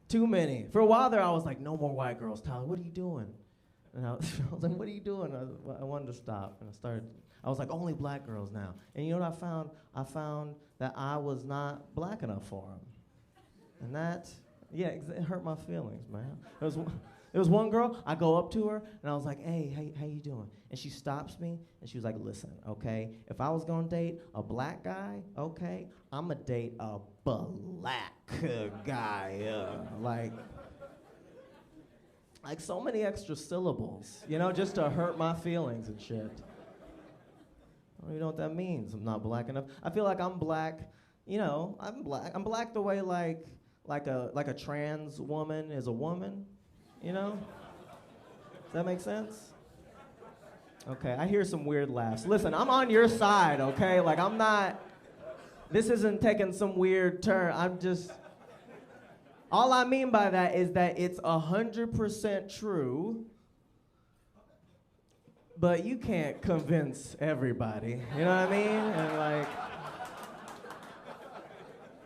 Too many. For a while there, I was like, no more white girls. Tyler, what are you doing? And I was, I was like, what are you doing? I wanted to stop. And I was like, only black girls now. And you know what I found? I found that I was not black enough for them. And that, yeah, it hurt my feelings, man. There was one girl, I go up to her, and I was like, hey, how you doing? And she stops me, and she was like, listen, okay, if I was gonna date a black guy, okay, I'm gonna date a black guy. Like so many extra syllables, you know, just to hurt my feelings and shit. I don't even know what that means. I'm not black enough. I feel like I'm black, you know, I'm black. I'm black the way like a trans woman is a woman, you know? Does that make sense? Okay, I hear some weird laughs. Listen, I'm on your side, okay? Like I'm not, this isn't taking some weird turn. I'm just, all I mean by that is that it's 100% true, but you can't convince everybody, you know what I mean? And like,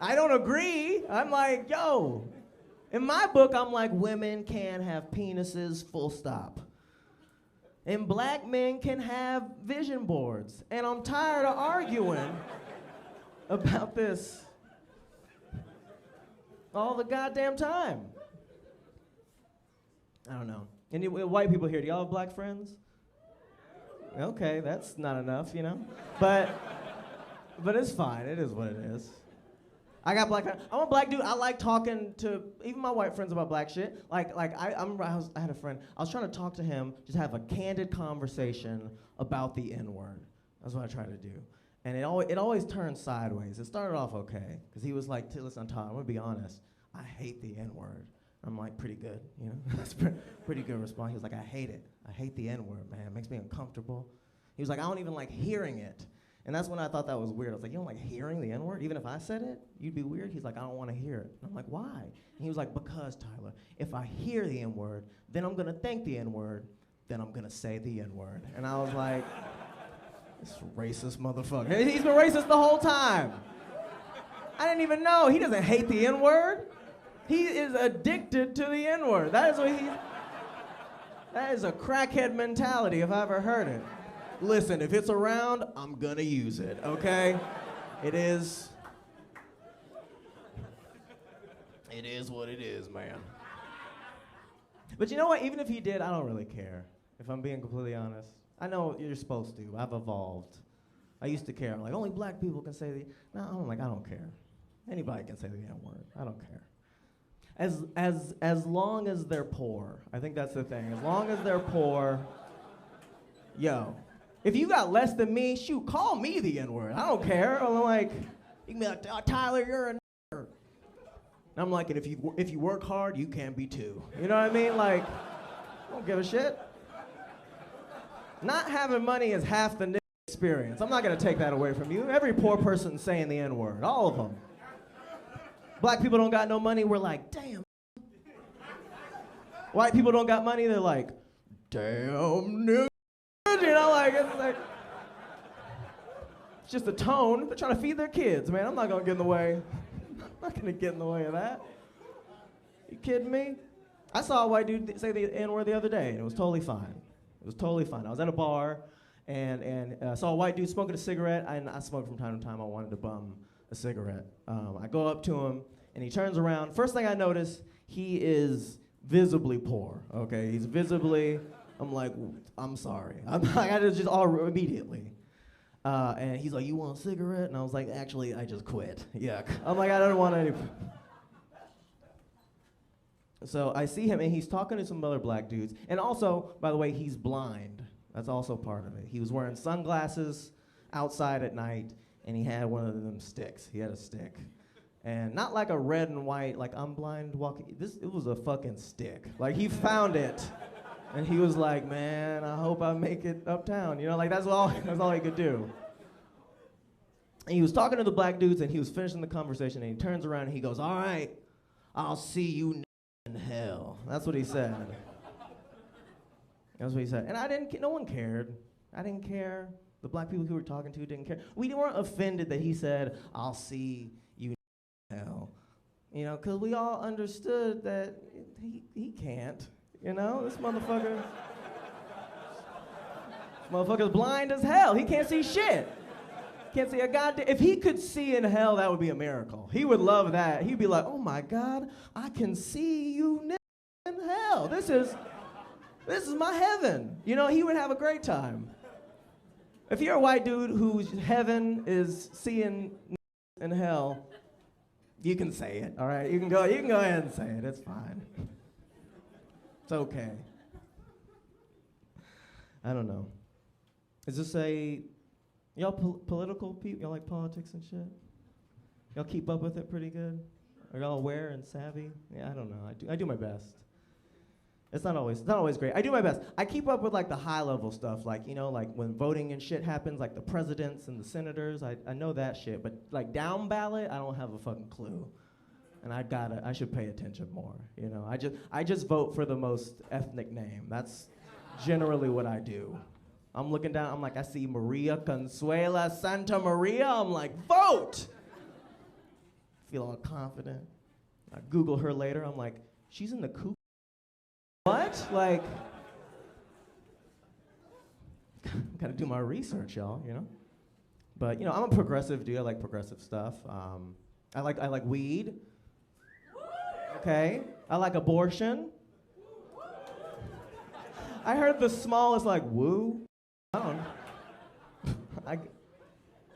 I don't agree. I'm like, yo, in my book, I'm like, women can have penises, full stop. And black men can have vision boards. And I'm tired of arguing about this all the goddamn time. I don't know. Any white people here, do y'all have black friends? Okay, that's not enough, you know? But it's fine. It is what it is. I got black. I'm a black dude. I like talking to even my white friends about black shit. I had a friend. I was trying to talk to him, just have a candid conversation about the N-word. That's what I try to do, and it always turns sideways. It started off okay, because he was like, "Listen, Todd, I'm gonna be honest. I hate the N-word." I'm like, pretty good, you know. That's pretty good response. He was like, "I hate it. I hate the N-word, man. It makes me uncomfortable." He was like, "I don't even like hearing it." And that's when I thought that was weird. I was like, you don't like hearing the N-word? Even if I said it, you'd be weird? He's like, I don't want to hear it. And I'm like, why? And he was like, because, Tyler, if I hear the N-word, then I'm going to think the N-word, then I'm going to say the N-word. And I was like, this racist motherfucker. He's been racist the whole time. I didn't even know. He doesn't hate the N-word. He is addicted to the N-word. That is a crackhead mentality if I ever heard it. Listen, if it's around, I'm gonna use it, okay? It is what it is, man. But you know what? Even if he did, I don't really care, if I'm being completely honest. I know you're supposed to. I've evolved. I used to care. I'm like, only black people can say the... No, I'm like, I don't care. Anybody can say the N-word. I don't care. As long as they're poor. I think that's the thing. As long as they're poor, yo. If you got less than me, shoot, call me the N-word. I don't care. I'm like, you can be like, Tyler, you're a nerd. And I'm like, and if you work hard, you can be too. You know what I mean? Like, I don't give a shit. Not having money is half the experience. I'm not gonna take that away from you. Every poor person saying the N-word, all of them. Black people don't got no money, we're like, damn. White people don't got money, they're like, damn nigga. You know, like, it's just a tone. They're trying to feed their kids, man. I'm not gonna get in the way. I'm not gonna get in the way of that. You kidding me? I saw a white dude say the N-word the other day, and it was totally fine. It was totally fine. I was at a bar, and saw a white dude smoking a cigarette, and I smoke from time to time. I wanted to bum a cigarette. I go up to him, and he turns around. First thing I notice, he is visibly poor, okay? He's visibly... I'm like, I'm sorry. I'm like, I just all immediately. And he's like, you want a cigarette? And I was like, actually, I just quit. Yuck. I'm like, I don't want any. So I see him, and he's talking to some other black dudes. And also, by the way, he's blind. That's also part of it. He was wearing sunglasses outside at night, and he had one of them sticks. He had a stick. And not like a red and white, like I'm blind walking. It was a fucking stick. Like he found it. And he was like, man, I hope I make it uptown. You know, like that's all he could do. And he was talking to the black dudes, and he was finishing the conversation, and he turns around and he goes, all right, I'll see you in hell. That's what he said. That's what he said. And no one cared. I didn't care. The black people who were talking to didn't care. We weren't offended that he said, I'll see you in hell. You know, because we all understood that he can't. You know, this motherfucker's blind as hell. He can't see shit. Can't see a goddamn. If he could see in hell, that would be a miracle. He would love that. He'd be like, oh my God, I can see you in hell. This is my heaven. You know, he would have a great time. If you're a white dude whose heaven is seeing in hell, you can say it, all right? You can go ahead and say it. It's fine. It's okay. I don't know. Is this y'all political people? Y'all like politics and shit? Y'all keep up with it pretty good? Are y'all aware and savvy? Yeah, I don't know. I do my best. It's not always great. I do my best. I keep up with like the high level stuff, like, you know, like when voting and shit happens, like the presidents and the senators. I know that shit, but like down ballot, I don't have a fucking clue. And I should pay attention more. You know, I just vote for the most ethnic name. That's generally what I do. I'm looking down, I'm like, I see Maria Consuela Santa Maria, I'm like, vote! Feel all confident. I Google her later, I'm like, she's in the coup. What? Like, gotta do my research, y'all, you know? But, you know, I'm a progressive dude, I like progressive stuff. I like weed. Okay. I like abortion. I heard the smallest like, woo. I don't know.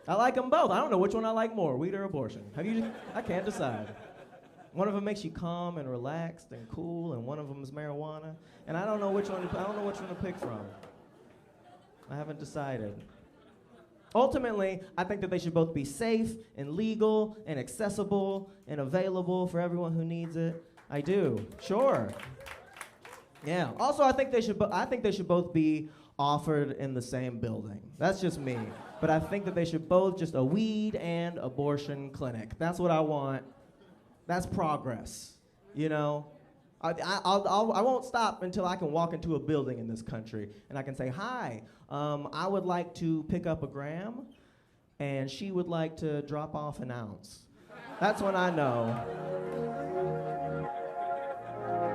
I like them both. I don't know which one I like more, weed or abortion. I can't decide. One of them makes you calm and relaxed and cool, and one of them is marijuana. And I don't know which one to pick from. I haven't decided. Ultimately, I think that they should both be safe and legal and accessible and available for everyone who needs it. I do. Sure. Yeah. Also, I think they should both be offered in the same building. That's just me. But I think that they should both just a weed and abortion clinic. That's what I want. That's progress, you know? I won't stop until I can walk into a building in this country and I can say, hi, I would like to pick up a gram and she would like to drop off an ounce. That's when I know.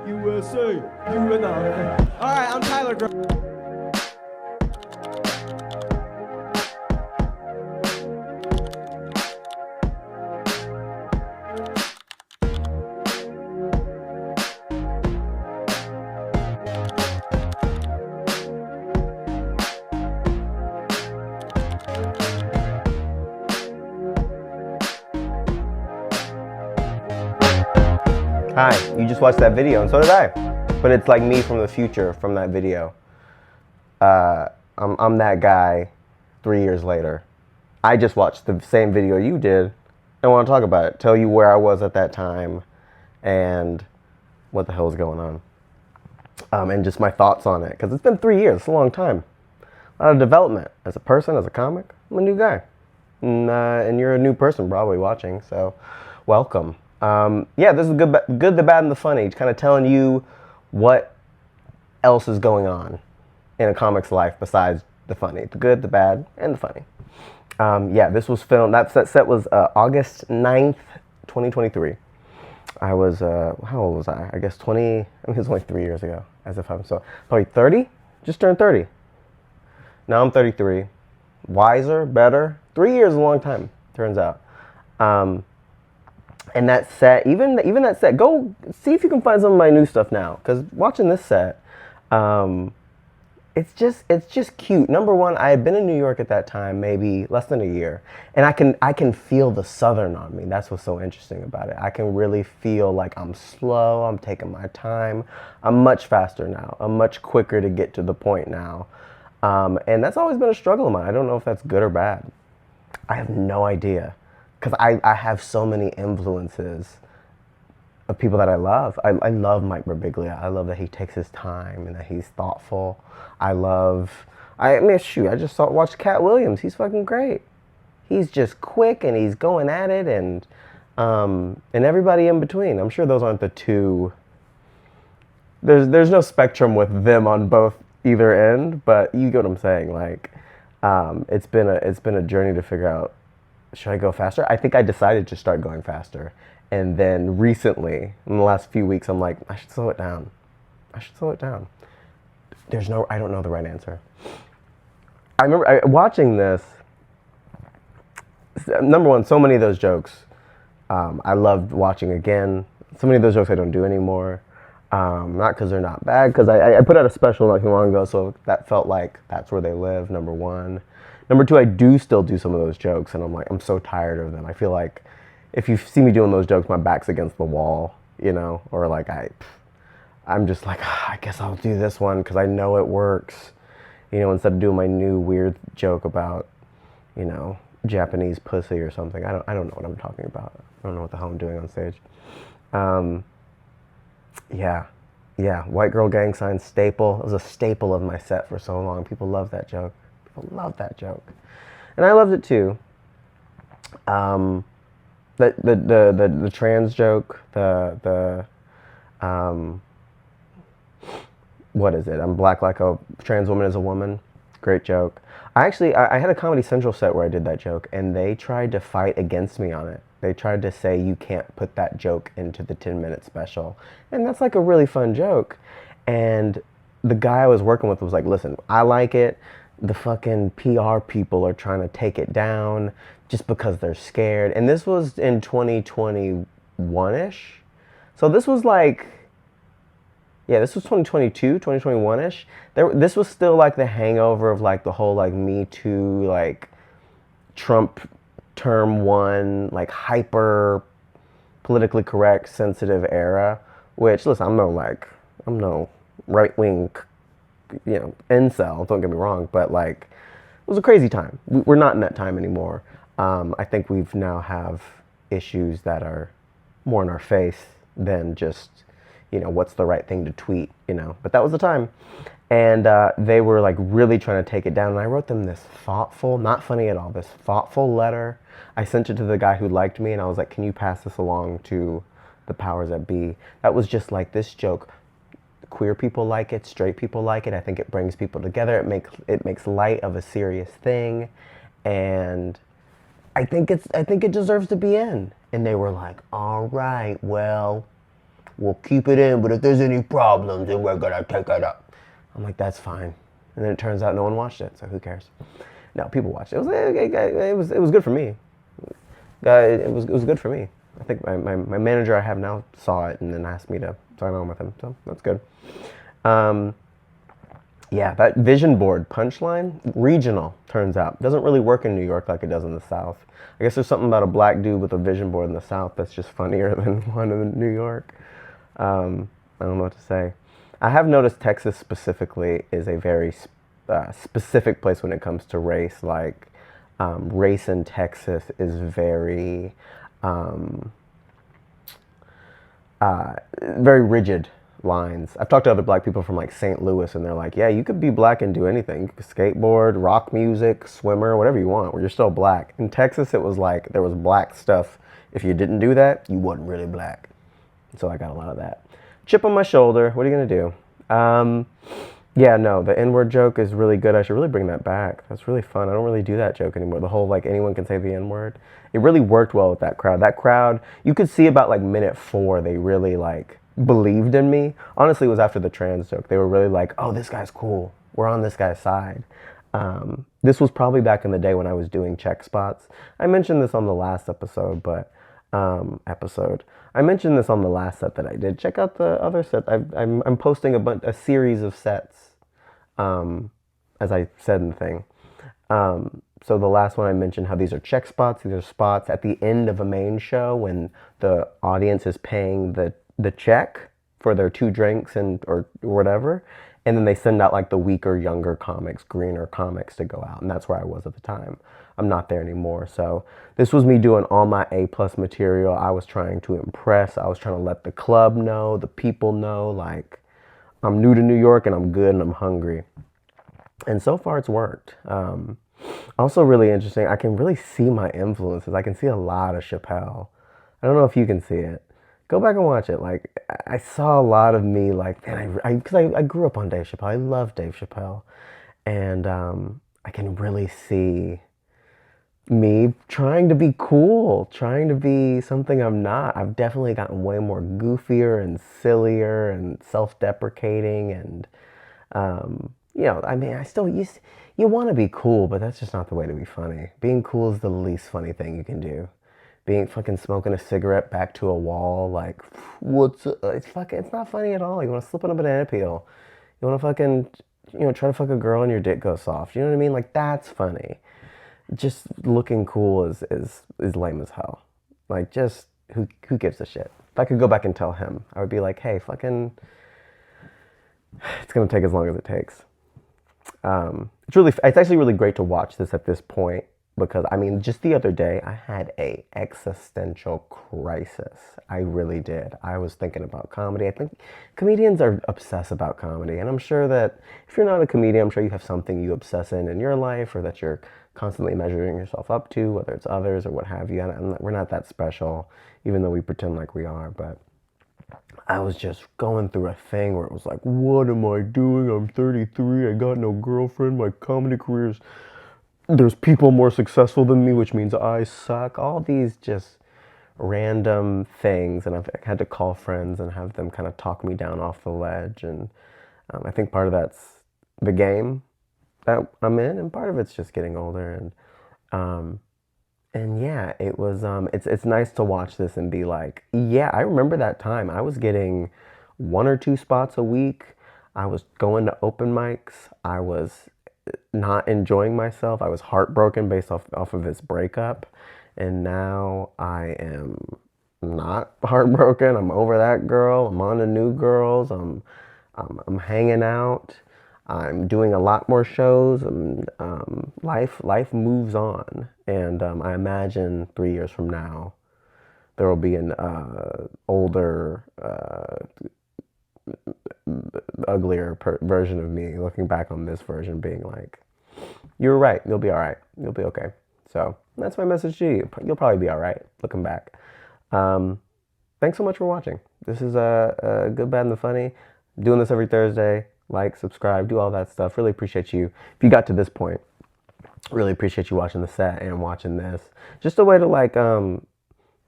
USA, USA. All right, I'm Tyler Groce. Hi, you just watched that video, and so did I. But it's like me from the future from that video. I'm that guy 3 years later. I just watched the same video you did and want to talk about it. Tell you where I was at that time and what the hell is going on. And just my thoughts on it. Because it's been 3 years. It's a long time. A lot of development. As a person, as a comic, I'm a new guy. And you're a new person probably watching, so welcome. Yeah, this is good, the bad, and the funny. Kind of telling you what else is going on in a comic's life besides the funny. The good, the bad, and the funny. Yeah, this was filmed, that set was August 9th, 2023. I was, how old was I? I guess 20, I mean, it was only 3 years ago, as if I'm so, probably 30? Just turned 30. Now I'm 33. Wiser, better. 3 years is a long time, turns out. And that set, even that set, go see if you can find some of my new stuff now. Because watching this set, it's just cute. Number one, I had been in New York at that time, maybe less than a year, and I can feel the Southern on me. That's what's so interesting about it. I can really feel like I'm slow. I'm taking my time. I'm much faster now. I'm much quicker to get to the point now, and that's always been a struggle of mine. I don't know if that's good or bad. I have no idea. Because I have so many influences of people that I love. I love Mike Birbiglia. I love that he takes his time and that he's thoughtful. I just watched Cat Williams. He's fucking great. He's just quick and he's going at it and everybody in between. I'm sure those aren't the two. There's no spectrum with them on both either end, but you get what I'm saying. Like, it's been a journey to figure out. Should I go faster? I think I decided to start going faster. And then recently, in the last few weeks, I'm like, I should slow it down. I should slow it down. I don't know the right answer. I remember watching this. Number one, so many of those jokes I loved watching again. So many of those jokes I don't do anymore. Not because they're not bad, because I put out a special not too long ago, so that felt like that's where they live, number one. Number two, I do still do some of those jokes, and I'm so tired of them. I feel like if you see me doing those jokes, my back's against the wall, or like I'm just like, I guess I'll do this one because I know it works, instead of doing my new weird joke about, Japanese pussy or something. I don't know what I'm talking about. I don't know what the hell I'm doing on stage. Yeah, white girl gang sign staple. It was a staple of my set for so long. People love that joke. People love that joke, and I loved it too. The trans joke, what is it? I'm black like a trans woman is a woman. Great joke. I had a Comedy Central set where I did that joke, and they tried to fight against me on it. They tried to say you can't put that joke into the 10-minute special. And that's like a really fun joke. And the guy I was working with was like, listen, I like it. The fucking PR people are trying to take it down just because they're scared. And this was in 2021-ish. So this was like, this was 2022, 2021-ish. This was still like the hangover of like the whole like Me Too, like Trump term one, like hyper politically correct, sensitive era, which, listen, I'm no right-wing, incel, don't get me wrong, but like, it was a crazy time. We're not in that time anymore. I think we've now have issues that are more in our face than just, what's the right thing to tweet, but that was the time. And they were like really trying to take it down. And I wrote them this thoughtful, not funny at all, this thoughtful letter. I sent it to the guy who liked me, and I was like, can you pass this along to the powers that be? That was just like this joke. Queer people like it, straight people like it. I think it brings people together. It makes light of a serious thing. And I think it deserves to be in. And they were like, all right, well, we'll keep it in, but if there's any problems, then we're gonna take it up. I'm like, that's fine. And then it turns out no one watched it, so who cares? No, people watched it. It was good for me. It was good for me. I think my manager I have now saw it and then asked me to sign on with him, so that's good. That vision board punchline, regional, turns out. Doesn't really work in New York like it does in the South. I guess there's something about a black dude with a vision board in the South that's just funnier than one in New York. I don't know what to say. I have noticed Texas specifically is a very specific place when it comes to race. Like, race in Texas is very, very rigid lines. I've talked to other black people from like St. Louis, and they're like, yeah, you could be black and do anything. You could skateboard, rock music, swimmer, whatever you want, where you're still black. In Texas, it was like there was black stuff. If you didn't do that, you wasn't really black. So I got a lot of that. Chip on my shoulder. What are you going to do? The N-word joke is really good. I should really bring that back. That's really fun. I don't really do that joke anymore. The whole, like, anyone can say the N-word. It really worked well with that crowd. That crowd, you could see about, like, minute 4, they really, like, believed in me. Honestly, it was after the trans joke. They were really like, oh, this guy's cool. We're on this guy's side. This was probably back in the day when I was doing check spots. I mentioned this on the last episode, but... I mentioned this on the last set that I did. Check out the other set. I'm posting a series of sets, as I said in the thing. So the last one I mentioned how these are check spots. These are spots at the end of a main show when the audience is paying the check for their 2 drinks or whatever, and then they send out like the weaker, younger comics, greener comics to go out, and that's where I was at the time. I'm not there anymore. So this was me doing all my A+ material. I was trying to impress. I was trying to let the club know, the people know, like, I'm new to New York and I'm good and I'm hungry. And so far it's worked. Also really interesting, I can really see my influences. I can see a lot of Chappelle. I don't know if you can see it. Go back and watch it. Like, I saw a lot of me, like, man, because I grew up on Dave Chappelle. I love Dave Chappelle. And I can really see me trying to be cool, trying to be something I'm not. I've definitely gotten way more goofier and sillier and self-deprecating and I mean, you want to be cool, but that's just not the way to be funny. Being cool is the least funny thing you can do. Being fucking smoking a cigarette back to a wall, like, it's not funny at all. You want to slip on a banana peel. You want to fucking, try to fuck a girl and your dick goes soft. You know what I mean? Like, that's funny. Just looking cool is lame as hell. Like, just, who gives a shit? If I could go back and tell him, I would be like, hey, fucking, it's gonna take as long as it takes. It's actually really great to watch this at this point because I mean, just the other day I had a existential crisis. I really did. I was thinking about comedy. I think comedians are obsessed about comedy, and I'm sure that if you're not a comedian, I'm sure you have something you obsess in your life or that you're constantly measuring yourself up to, whether it's others or what have you. We're not that special, even though we pretend like we are, but I was just going through a thing where it was like, what am I doing? I'm 33. I got no girlfriend. My comedy career's, there's people more successful than me, which means I suck. All these just random things. And I've had to call friends and have them kind of talk me down off the ledge. And I think part of that's the game that I'm in, and part of it's just getting older. And yeah, it was it's nice to watch this and be like, yeah, I remember that time. I was getting 1 or 2 spots a week. I was going to open mics. I was not enjoying myself. I was heartbroken based off of this breakup. And now I am not heartbroken. I'm over that girl. I'm on to new girls. I'm hanging out. I'm doing a lot more shows, and life moves on. And I imagine 3 years from now, there will be an older, uglier version of me looking back on this version, being like, "You were right. You'll be all right. You'll be okay." So that's my message to you. You'll probably be all right looking back. Thanks so much for watching. This is a Good, Bad, and the Funny. I'm doing this every Thursday. Like, subscribe, do all that stuff. Really appreciate you. If you got to this point, really appreciate you watching the set and watching this. Just a way to like,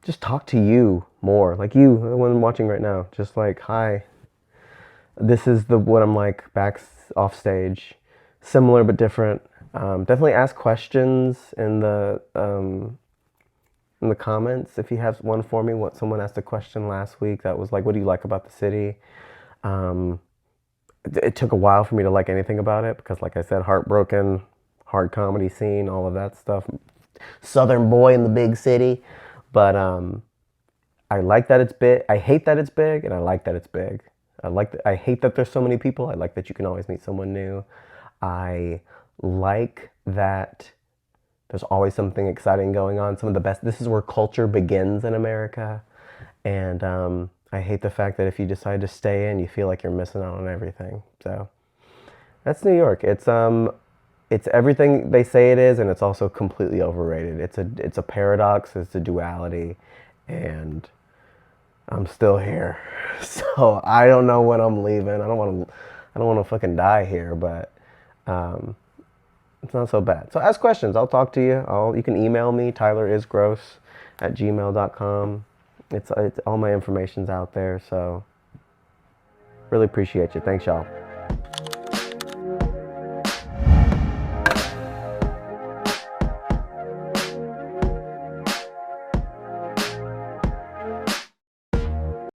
just talk to you more. Like you, the one watching right now. Just like, hi. This is what I'm like back off stage. Similar but different. Definitely ask questions in the comments if you have one for me. Someone asked a question last week that was like, what do you like about the city? It took a while for me to like anything about it because, like I said, heartbroken, hard comedy scene, all of that stuff. Southern boy in the big city. But I like that it's big. I hate that it's big, and I like that it's big. I hate that there's so many people. I like that you can always meet someone new. I like that there's always something exciting going on. Some of the best. This is where culture begins in America. And I hate the fact that if you decide to stay in, you feel like you're missing out on everything. So that's New York. It's everything they say it is, and it's also completely overrated. It's a paradox. It's a duality, and I'm still here. So I don't know when I'm leaving. I don't want to fucking die here, but it's not so bad. So ask questions. I'll talk to you. You can email me, tylerisgross@gmail.com. It's all my information's out there, so really appreciate you. Thanks, y'all.